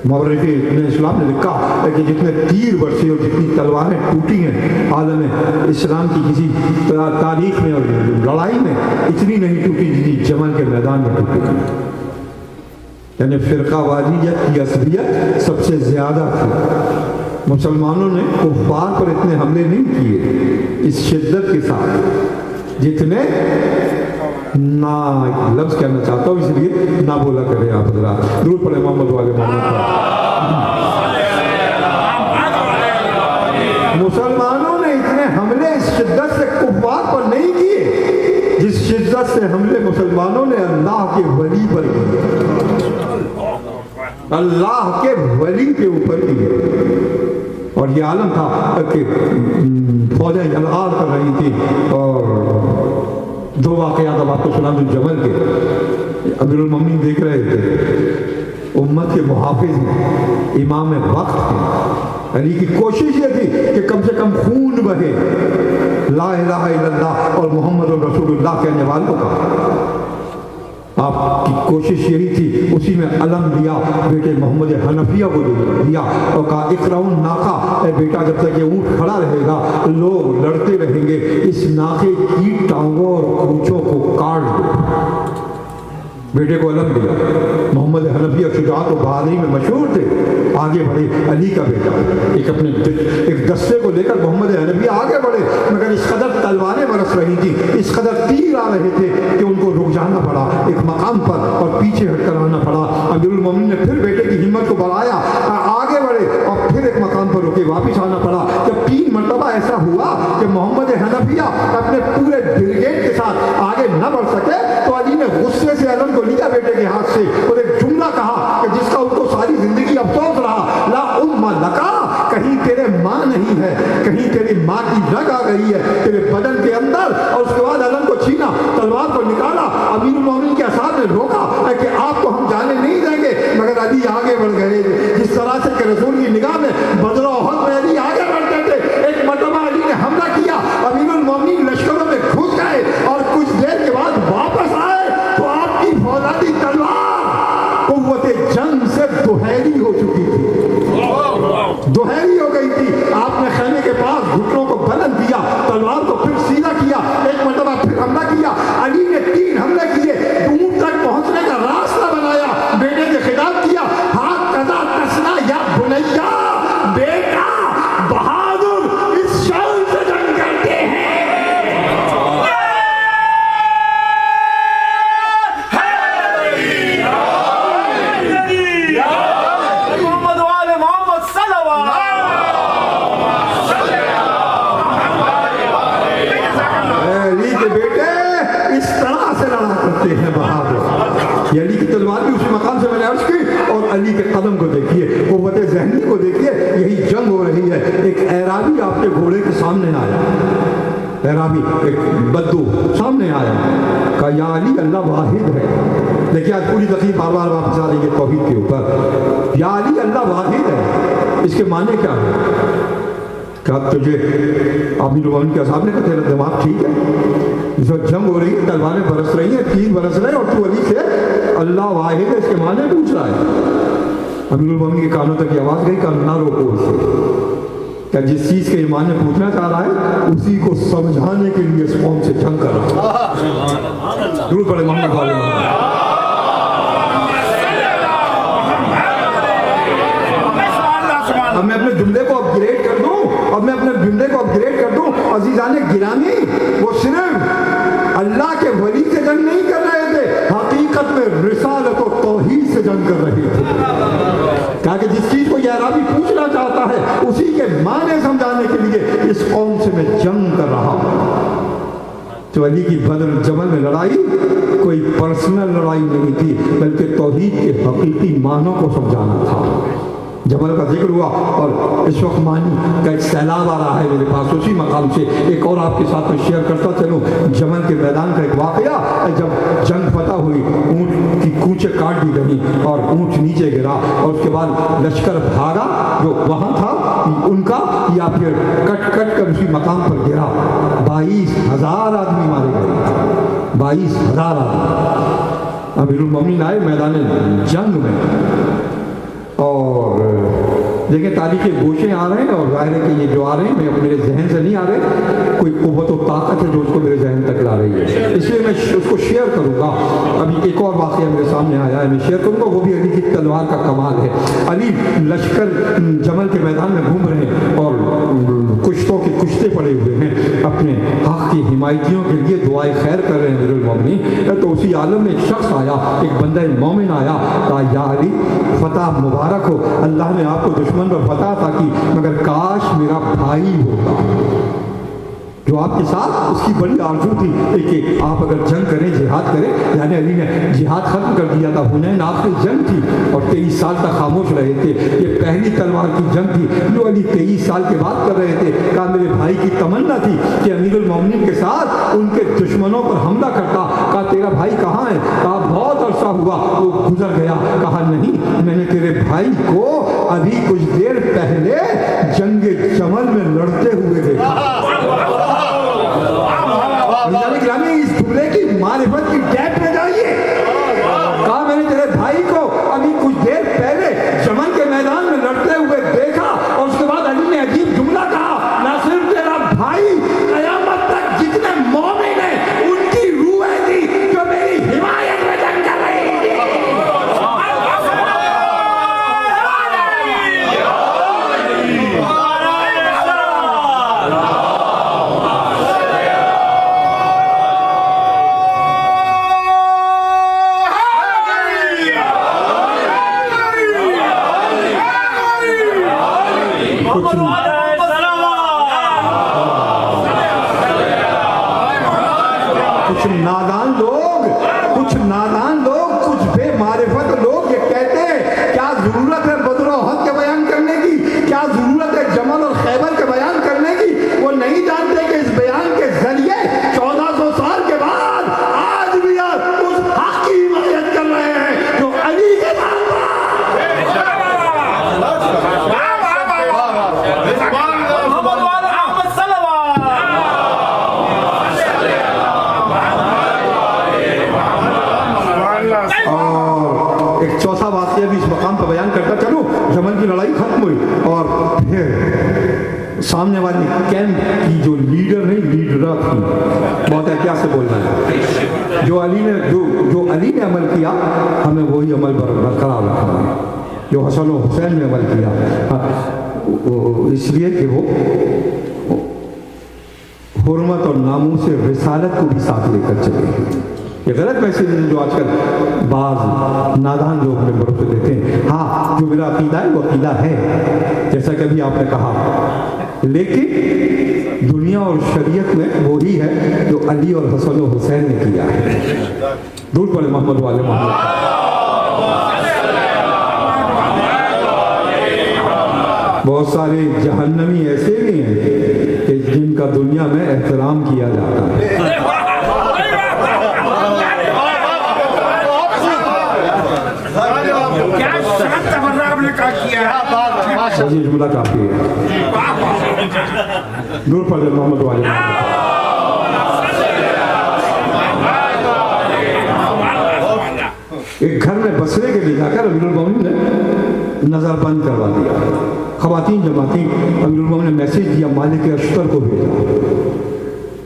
مورخ اسلام نے لکھا ہے کہ جتنے تیر برسے اور جتنی تلواریں ٹوٹی ہیں عالم اسلام کی کسی تاریخ میں اور لڑائی میں اتنی نہیں ٹوٹی جتنی جمل کے میدان میں ٹوٹی تھی. یعنی فرقہ واریت کی عصبیت سب سے زیادہ تھی. مسلمانوں نے کفار پر اتنے حملے نہیں کیے اس شدت کے ساتھ جتنے, نہ لفظ کہنا چاہتا ہوں اس لیے نہ بولا کرے آپ حضرات. درود پڑھے محمد والے محمد پر. مسلمانوں نے اتنے حملے اس شدت سے کفار پر نہیں کیے جس شدت سے حملے مسلمانوں نے اللہ کے ولی پر کیے, اللہ کے ولی کے اوپر کیے. اور یہ عالم تھا کہ فوجیں یلغار کر رہی تھی, اور دو واقعات اب آپ کو سنا دوں جمل کے. امیر المومنین دیکھ رہے تھے امت کے محافظ میں امام وقت ہیں, علی کی کوشش یہ تھی کہ کم سے کم خون بہے لا الہ الا اللہ اور محمد رسول اللہ کہنے والوں کا. آپ کی کوشش یہی تھی, اسی میں علم دیا بیٹے محمد حنفیہ کو دیا اور کہا اقرؤ ناقہ, اے بیٹا جب تک یہ اونٹ کھڑا رہے گا لوگ لڑتے رہیں گے, اس ناقے کی ٹانگوں اور کونچوں کو کاٹ دو. بیٹے کو علم دیا. محمد حنفیہ شجاعت و بہادری میں مشہور تھے, آگے بڑھے. علی کا بیٹا ایک دستے کو لے کر محمد حنفیہ آگے بڑھے, مگر اس قدر تلواریں برس رہی تھی, اس قدر تیر آ رہے تھے کہ ان کو رک جانا پڑا ایک مقام پر اور پیچھے ہٹ کر آنا پڑا. امیر المومنین نے پھر بیٹے کی ہمت کو بڑھایا, آگے بڑھے اور پھر ایک مقام پر رکے, واپس آنا پڑا. جب 3 مرتبہ ایسا ہوا کہ محمد حنفیہ اپنے پورے بریگیڈ کے ساتھ آگے نہ بڑھ سکے تو علی نے غصے سے علم کو لیا بیٹے کے ہاتھ سے اور ایک جملہ کہا کہ جس کا ان کو ساری زندگی افسوس رہا, لا ام لکا, کہیں تیرے ماں نہیں ہے, کہیں تیری ماں کی رگ آ گئی ہے تیرے بدن کے اندر. اور اس کے بعد علم کو چھینا, تلوار کو نکالا. امیر المومنین کے اصحاب نے روکا کہ آپ کو ہم جانے نہیں دیں گے, مگر علی آگے بڑھ گئے. جس طرح سے کہ رسول کی نگاہ میں بدر و احد میں علی آگے بڑھتے تھے, ایک مرتبہ علی نے حملہ کیا, امیر المومنین لشکروں میں گھس گئے اور کچھ دیر کے بعد واپس آئے تو آپ کی فولادی تلوار قوت جنگ سے دوہری ہو چکی تھی, دوہری ہو گئی تھی. آپ نے خیمے کے پاس گھٹنوں کو بلند کیا, تلوار کو پھر سیدھا کیا, ایک مرتبہ پھر حملہ کیا. علی نے 3 حملے کیے, دور تک پہنچنے کا راستہ بنایا. کرتے ہیں بہادر. یہ علی کی تلوار بھی اسی مقام سے میں نے عرض کی. اور علی کے قدم کو دیکھیے, قوت ذہنی کو دیکھیے. یہی جنگ ہو رہی ہے. ایک اعرابی آپ کے گھوڑے کے سامنے آیا, اعرابی ایک بدو سامنے آیا, کہا یا علی اللہ واحد ہے. دیکھیے آج پوری تقریب بار بار واپس آ رہی ہے توحید کے اوپر. یا علی اللہ واحد ہے, اس کے معنی کیا ہے؟ کہا تجھے امیر المومنین کے صاحب نے کہا تیرا دماغ ٹھیک ہے؟ جو جنگ ہو رہی ہے, تلواریں برس رہی ہیں, تیر برس رہے ہیں, اور تو علی سے اللہ واحد ہے اس کے معنی پوچھ رہا ہے. امیر المومنین کے کانوں تک یہ آواز گئی, کہا نہ روکو اسے, کہ جس چیز کے معنی پوچھنا چاہ رہا ہے اسی کو سمجھانے کے لیے اس قوم سے جنگ کر رہا ہے. ضرور پڑے محمد والے محمد. اب میں اپنے جملے کو اپ گریڈ کر دوں, عزیزان گرامی, وہ صرف اللہ کے ولی سے جنگ نہیں کر رہے تھے, حقیقت میں رسالت و توحید سے جنگ کر رہے تھے. کہا کہ جس چیز کو یہ عربی پوچھنا چاہتا ہے اسی کے معنی سمجھانے کے لیے اس قوم سے میں جنگ کر رہا ہوں. تو علی کی بدر جمل میں لڑائی کوئی پرسنل لڑائی نہیں تھی, بلکہ توحید کے حقیقی معنوں کو سمجھانا تھا. جمل کا ذکر ہوا اور اس وقت معنی کا ایک سیلاب آ رہا ہے میرے پاس. اسی مقام سے ایک اور آپ کے ساتھ میں شیئر کرتا چلوں. جمل کے میدان کا ایک واقعہ, جب جنگ فتح ہوئی, اونٹ کی کونچیں کاٹ دی گئی اور اونٹ نیچے گرا, اور اس کے بعد لشکر بھاگا جو وہاں تھا ان کا, یا پھر کٹ کٹ کر اسی مقام پر گرا. 22,000 آدمی مارے گئے, 22,000 آدمی. امیر المومنین آئے میدان جنگ میں, اور دیکھیں تاریخ کے گوشے آ رہے ہیں, اور ظاہر ہے کہ یہ جو آ رہے ہیں میں میرے ذہن سے نہیں آ رہے, کوئی قوت و طاقت ہے جو اس کو میرے ذہن تک لا رہی ہے, اس لیے میں اس کو شیئر کروں گا. ابھی ایک اور واقعہ میرے سامنے آیا ہے, میں شیئر کروں گا. وہ بھی علی کی تلوار کا کمال ہے. علی لشکر جمل کے میدان میں گھوم رہے ہیں اور کشتوں کے کشتے پڑے ہوئے ہیں, اپنے حق کی حمایتیوں کے لیے دعائیں خیر کر رہے ہیں امیر المومنین. تو اسی عالم میں ایک شخص آیا, ایک بندہ مومن آیا, کہا یا علی فتح مبارک ہو, اللہ نے آپ کو دشمن پر فتح عطا کی, مگر کاش میرا بھائی ہوتا جو آپ کے ساتھ. اس کی بڑی آرزو تھی کہ آپ اگر جنگ کریں, جہاد کریں. یعنی علی نے جہاد ختم کر دیا تھا, حنین آخری جنگ تھی اور 23 سال تک خاموش رہے تھے. یہ پہلی تلوار کی جنگ تھی جو علی 23 سال کے بعد کر رہے تھے. کہا میرے بھائی کی تمنا تھی کہ امیر المومنین کے ساتھ ان کے دشمنوں پر حملہ کرتا. کہا تیرا بھائی کہاں ہے؟ کہا بہت عرصہ ہوا وہ گزر گیا. کہا نہیں, میں نے تیرے بھائی کو ابھی کچھ دیر پہلے جنگ جمل میں لڑتے ہوئے دیکھا. اس جملے کی معرفت کی ٹیپ میں جائیے. کہا میں نے تیرے بھائی کو ابھی کچھ دیر پہلے جمل کے میدان میں لڑتے ہوئے دیکھا. اور اس کے بعد علی نے عجیب جملہ کہا, نہ صرف تیرا بھائی, قیامت تک جتنے مومن ہیں ان کی روحیں تھی جو میری حمایت میں جنگ کر رہی تھی. کچھ نادان لوگ, کچھ بے معرفت لوگ یہ کہتے ہیں کیا ضرورت ہے بدر و احد کے بیان کرنے کی, کیا ضرورت ہے جمل اور خیبر کے بیان کرنے کی. وہ نہیں جانتے کہ اس بیان کے ذریعے 1400 سال کے بعد آج بھی اس حق کی حمایت کر رہے ہیں جو علی کے ساتھ. چوتھا واقعہ بھی اس مقام پر بیان کرتا چلوں. جمل کی لڑائی ختم ہوئی اور پھر سامنے والی کیمپ کی جو لیڈر نہیں, لیڈرہ تھی, بہت احتیاط سے بولنا ہے, جو علی نے عمل کیا ہمیں وہی عمل برقرار رکھنا ہے جو حسن و حسین نے عمل کیا. اس لیے کہ وہ حرمت اور ناموس رسالت کو بھی ساتھ لے کر چلے. یہ غلط میسیج ہے جو آج کل بعض نادان لوگ اپنے بھروسے دیتے ہیں. ہاں جو میرا عقیدہ ہے وہ عقیدہ ہے جیسا کہ ابھی آپ نے کہا, لیکن دنیا اور شریعت میں وہی ہے جو علی اور حسن و حسین نے کیا ہے. درود پڑھیں محمد والے محمد. بہت سارے جہنمی ایسے بھی ہیں کہ جن کا دنیا میں احترام کیا جاتا ہے. کیا شان تمنا آپ نے کہا کیا ہے. یہ جملہ کافی ہے. دور پڑھیں محمد والے محمد. ایک گھر میں بسنے کے لیے جا کر امیر المومنین نے نظر بند کروا دیا. خواتین جمع تھیں. امیر المومنین نے میسیج دیا مالک اشتر کو بھیجا.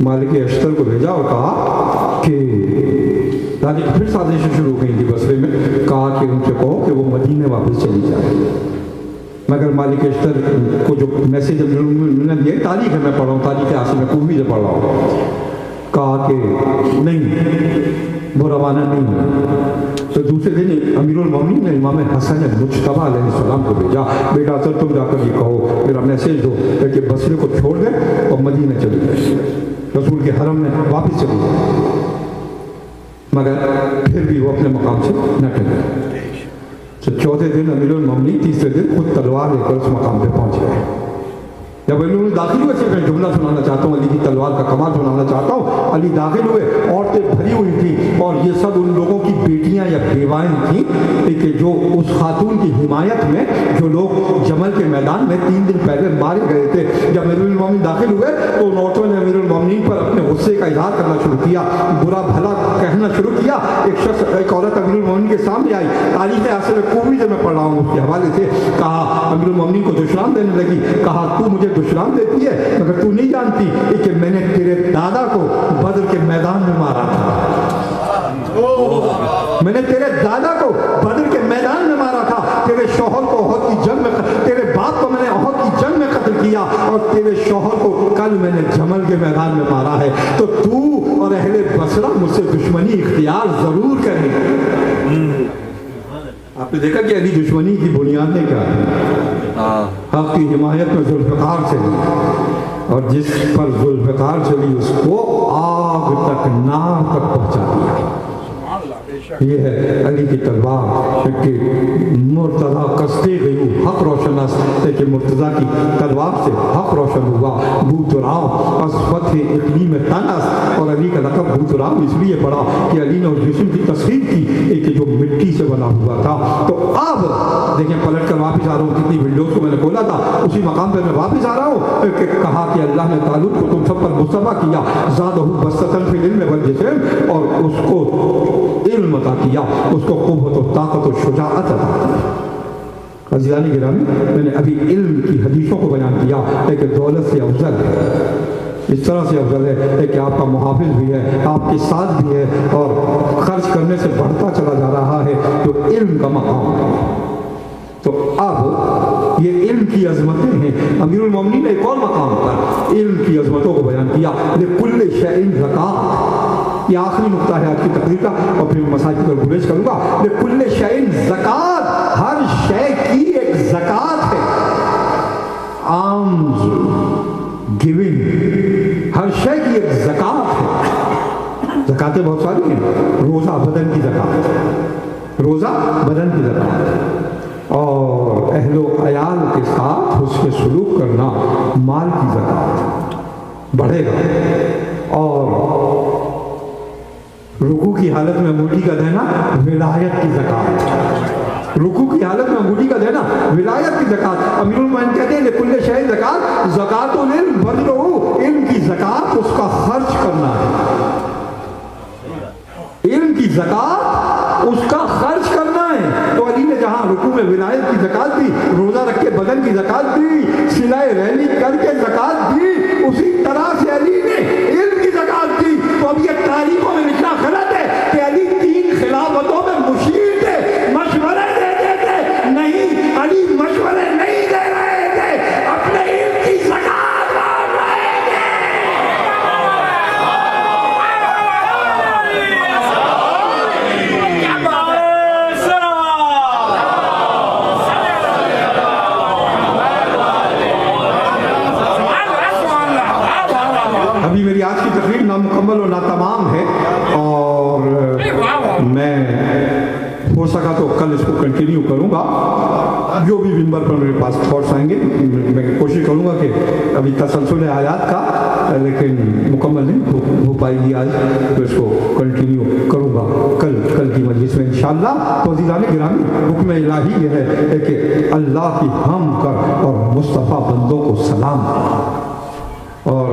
مالک اشتر کو بھیجا اور کہا کہ دادی پھر سازشیں شروع ہو گئی تھی بصرے میں. کہا کہ ان سے کہو کہ وہ مدینے واپس چلی جائے. مگر مالک اشتر کو جو میسیج امیر المومنین نے دیا تاریخ ہے میں پڑھ رہا ہوں, تاریخ عاصم میں کوفی سے پڑھ رہا ہوں. کہا کہ نہیں وہ روانہ نہیں ہے. تو دوسرے دن امیر المومنین نے امام حسن مجتبیٰ علیہ السلام کو بھیجا, بیٹا سر تم جا کر یہ کہو میرا میسیج دو کہ بصرے کو چھوڑ دے اور مدینہ چلی جائے, رسول کے حرم میں واپس چلی جائے. مگر پھر بھی وہ اپنے مقام سے نہ ٹلے. تو چوتھے دن امیر المومنین تیسرے دن خود تلوار لے کر اس مقام پہ پہنچ گئے. جب علی داخل ہوئے صرف میں جملہ سنانا چاہتا ہوں, علی کی تلوار کا کمال سنانا چاہتا ہوں. علی داخل ہوئے, عورتیں بھری ہوئی تھیں اور یہ سب ان لوگوں کی بیٹیاں یا بیوائیں تھیں کہ جو اس خاتون کی حمایت میں جو لوگ جمل کے میدان میں 3 دن پہلے مارے گئے تھے. جب امیر المومنین داخل ہوئے تو ان عورتوں نے امیر المومنین پر اپنے غصے کا اظہار کرنا شروع کیا, برا بھلا کہنا شروع کیا. ایک عورت امیر المومنین کے سامنے آئی, تاریخ عاصم کوفی سے میں پڑھ رہا ہوں اس کے حوالے سے. کہا امیر المومنین کو دشنام دینے لگی. کہا تو مجھے دشنام دیتی ہے مگر تو نہیں جانتی کہ میں نے تیرے دادا کو بدر کے میدان میں مارا تھا. میں نے تیرے دادا کو بدر کے میدان میں مارا تھا. تیرے شوہر کو احد کی جنگ میں, تیرے باپ کو میں نے احد کی جنگ میں قتل کیا اور تیرے شوہر کو کل میں نے جمل کے میدان میں مارا ہے. تو تو اور اہل بصرہ مجھ سے دشمنی اختیار ضرور کریں. آپ نے دیکھا کہ علی دشمنی کی بنیادیں کیا ہیں. حق کی حمایت میں ذوالفقار چلی اور جس پر ذوالفقار چلی اس کو آگ تک نار تک پہنچا دیا. یہ ہے علی کی تلوار کہ مرتضیٰ قصدِ غیو حق روشن است کہ مرتضیٰ کی تلوار سے حق روشن ہوا. بوتراب از فتح اقلیم تن است, اور علی کا لقب بوتراب اس لیے پڑا کہ علی نے اس جسم کی تصویر کی کہ جو مٹی سے بنا ہوا تھا. تو اب دیکھیں پلٹ کر واپس آ رہا ہوں, کتنی ونڈوز کو میں نے کھولا تھا اسی مقام پہ میں واپس آ رہا ہوں کہ کہا کہ اللہ نے طالوت کو تم سب پر مصطفیٰ کیا, زادہ بسطن فی العلم والجسم, اور اس کو علم عطا کیا, اس کو قوت و طاقت و شجاعت عطا کی. عزیزان گرامی, میں نے ابھی علم کی حدیثوں کو بیان کیا کہ دولت سے افضل ہے, اس طرح سے افضل ہے کہ آپ کا محافظ بھی ہے, آپ کے ساتھ بھی ہے اور خرچ کرنے سے بڑھتا چلا جا رہا ہے تو علم کا مقام ہے. تو اب یہ علم کی عظمتیں ہیں. امیر المومنین نے ایک اور مقام پر علم کی عظمتوں کو بیان کیا. لِكُلِّ شَيْءٍ زَکَاۃ, یہ آخری نقطہ ہے آج کی تقریر کا اور پھر مساجد پر گزارش کروں گا. لِكُلِّ شَيْءٍ زَکَاۃ, ہر شے کی ایک زکوٰۃ ہے. alms giving, ہر شے کی ایک زکوٰۃ ہے. زکوٰتیں بہت ساری ہیں. روزہ بدن کی زکوٰۃ, روزہ بدن کی زکوٰۃ, اور اہل و عیال کے ساتھ حسن سلوک کرنا مال کی زکوٰۃ بڑھے گا. اور رکوع کی حالت میں انگوٹھی کا دینا ولایت کی زکوٰۃ, رکوع کی حالت میں انگوٹھی کا دینا ولایت کی زکوٰۃ. امیر المومنین کہتے ہیں لِكُلِّ شَيْءٍ زَکَاۃ, زکوٰۃ العلم بذلُہ, علم کی زکوٰۃ اس کا خرچ کرنا ہے. علم کی زکوٰۃ اس کا خرچ کرنا ہے. تو علی نے جہاں رکوع میں ولایت کی زکوٰۃ دی, روزہ رکھ کے بدن کی زکوٰۃ دی, صلہ رحمی کر کے زکوٰۃ دی, اسی طرح سے علی نے علم کی زکوٰۃ دی. تو اب یہ تاریخوں میں لکھنا غلط ہے کہ علی 3 خلافتوں میں مشیر تھے, مشورے دیتے تھے. نہیں, علی مشورے نہیں دے رہے تھے, اپنے علم کی زکوٰۃ مانگ رہے تھے. میں ہو سکا تو کل اس کو کنٹینیو کروں گا. جو بھی منبر پر میرے پاس تھاٹس آئیں گے میں کوشش کروں گا کہ ابھی تسلسل آیات کا لیکن مکمل نہیں ہو پائے گی آج, تو اس کو کنٹینیو کروں گا کل کی مجلس میں انشاءاللہ. تو عزیزان گرامی, حکم الہی یہ ہے کہ اللہ کی حمد کر اور مصطفیٰ بندوں کو سلام کر. اور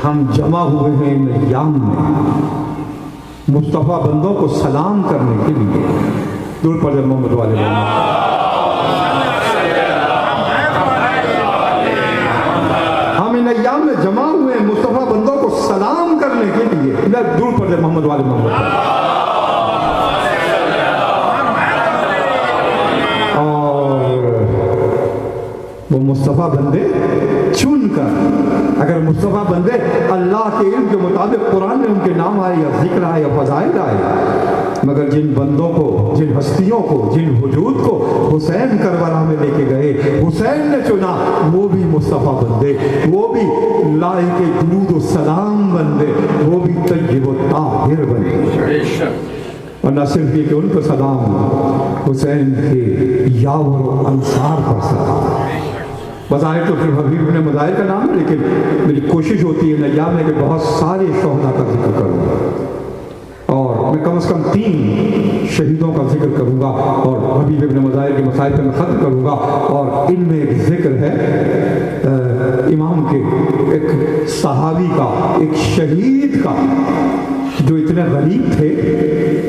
ہم جمع ہوئے ہیں ان ایام میں مصطفیٰ بندوں کو سلام کرنے کے لیے. دور پر محمد والے ہم ان ایام میں جمع ہوئے ہیں مصطفیٰ بندوں کو سلام کرنے کے لیے. دور پر محمد والے محمد. اور وہ مصطفیٰ بندے چن کر, اگر مصطفیٰ بندے اللہ کے علم کے مطابق قرآن میں ان کے نام آئے یا ذکر آئے یا فضائل آئے, مگر جن بندوں کو, جن ہستیوں کو, جن وجود کو حسین کربلا میں لے کے گئے, حسین نے چنا, وہ بھی مصطفیٰ بندے, وہ بھی لائق درود و سلام بندے, وہ بھی طیب و طاہر بندے. اور نہ صرف یہ کہ ان پر سلام, حسین کے یاور و انصار پر سلام. بظاہر تو پھر حبیب ابن مظاہر کا نام ہے, لیکن میری کوشش ہوتی ہے نیام میں کہ بہت سارے شہداء کا ذکر کروں, اور میں کم از کم 3 شہیدوں کا ذکر کروں گا, اور حبیب ابن مظاہر کے مسائل پہ میں ختم کروں گا. اور ان میں ایک ذکر ہے امام کے, ایک صحابی کا, ایک شہید کا, جو اتنے غریب تھے.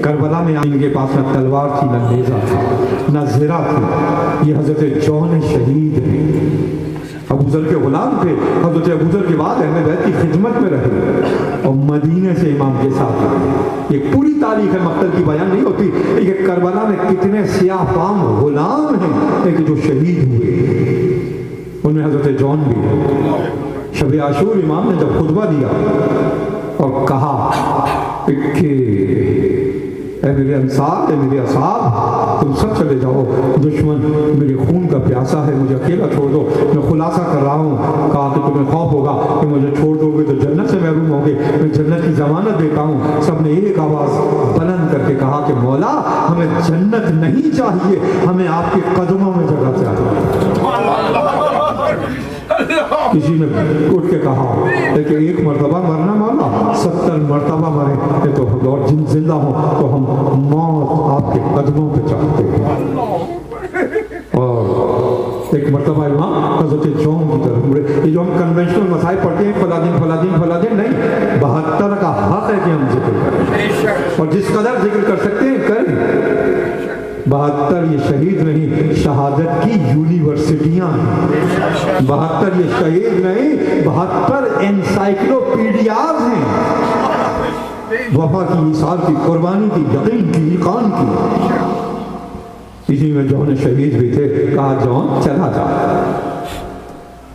کربلا میں ان کے پاس نہ تلوار تھی, نہ نیزہ تھا, نہ زرہ تھی. یہ حضرت جون شہید ہیں, ابو ذر کے غلام تھے. حضرت ابو ذر کے بعد اہل بیت کی خدمت میں رہے اور مدینے سے امام کے ساتھ رہے. یہ پوری تاریخ ہے, مقتل کی بیان نہیں ہوتی, کہ کربلا میں کتنے سیاہ فام غلام ہیں کہ جو شہید ہوئے. ان میں حضرت جون بھی. شب عاشور امام نے جب خطبہ دیا اور کہا کہ اے میرے انصار, اے میرے اصحاب, تم سب چلے جاؤ, دشمن میرے خون کا پیاسا ہے, مجھے اکیلا چھوڑ دو. میں خلاصہ کر رہا ہوں. کہا کہ تمہیں خوف ہوگا کہ مجھے چھوڑ دو گے تو جنت سے محروم ہوگے, میں جنت کی ضمانت دیتا ہوں. سب نے ایک آواز بلند کر کے کہا کہ مولا, ہمیں جنت نہیں چاہیے, ہمیں آپ کے قدموں میں جگہ چاہیے. کسی نے اٹھ کے کہا کہ ایک مرتبہ مرنا مولا, 70 مرتبہ مرے تو, اور جن زندہ ہوں تو ہم موت آپ کے قدموں پہ چاہتے ہیں. اور ایک مرتبہ امام حضرت جون کی طرف مڑے. یہ جو ہم کنونشنل مسائل پڑھتے ہیں, فلا دن نہیں, 72 کا حق ہے کہ ہم ذکر کریں, اور جس قدر ذکر کر سکتے ہیں کریں. 72 یہ شہید نہیں, شہادت کی یونیورسٹیاں ہیں. 72 یہ شہید نہیں, 72 انسائکلوپیڈیاز ہیں. وفا کی, ایثار کی, قربانی کی, یقین کی, ایقان کی. اسی میں جون شہید بھی تھے. کہا جون چلا جا,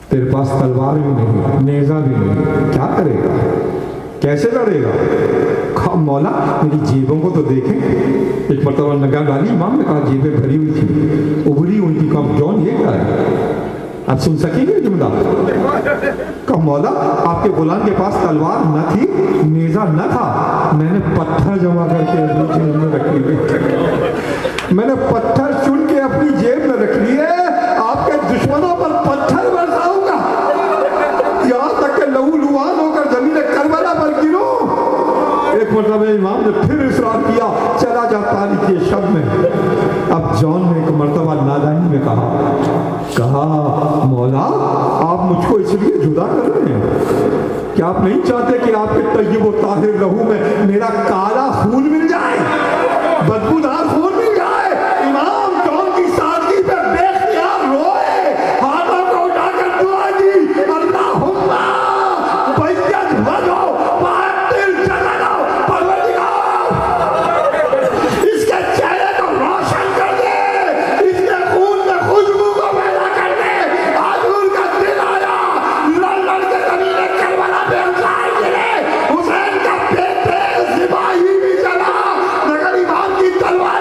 تیرے پاس تلوار بھی نہیں, نیزہ بھی نہیں, کیا کرے گا, کیسے لڑے گا؟ کہا مولا میری جیبوں کو تو دیکھیں. ایک مرتبہ نگاہ ڈالی, امام نے کہا جیبیں بھری ہوئی تھی, ابھری ہوئی تھی. کہا جون یہ کیا ہے, آپ سن سکیں گے جملہ؟ کہا مولا آپ کے غلام کے پاس تلوار نہ تھی, نیزہ نہ تھا, میں نے پتھر جمع کر کے اپنی جیب میں رکھ لیے. میں نے پتھر چن کے اپنی جیب میں رکھ لیے. آپ کے دشمنوں پر پتھر برساؤں گا یہاں تک کہ لہو لوان ہو کر زمین کربلا پر گروں. ایک مرتبہ امام نے پھر اصرار کیا, چلا جا تاریخ شب میں. اب جون نے ایک مرتبہ نادانی میں کہا مولا آپ مجھ کو اس لیے جدا کر رہے ہیں کہ آپ نہیں چاہتے کہ آپ کے طیب و طاہر لہو میں میرا کالا خون مل جائے, بدبودار خون مل جائے. امام جون کی سادگی پہ بے اختیار روئے, ہاتھوں کو اٹھا کر دعا دی, اللہم بیت وجہ باطل جلالہ, پروردگار اس کے چہرے کو روشن کر دے, اس کے خون میں خوشبو کو پیدا کر دے. حضور کا دل آیا, لڑ لڑ کے زمین کربلا پہ انصار گرے. حسین کا پیٹ سپاہی بھی چلا, مگر امام کی تلوار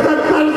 70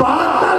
72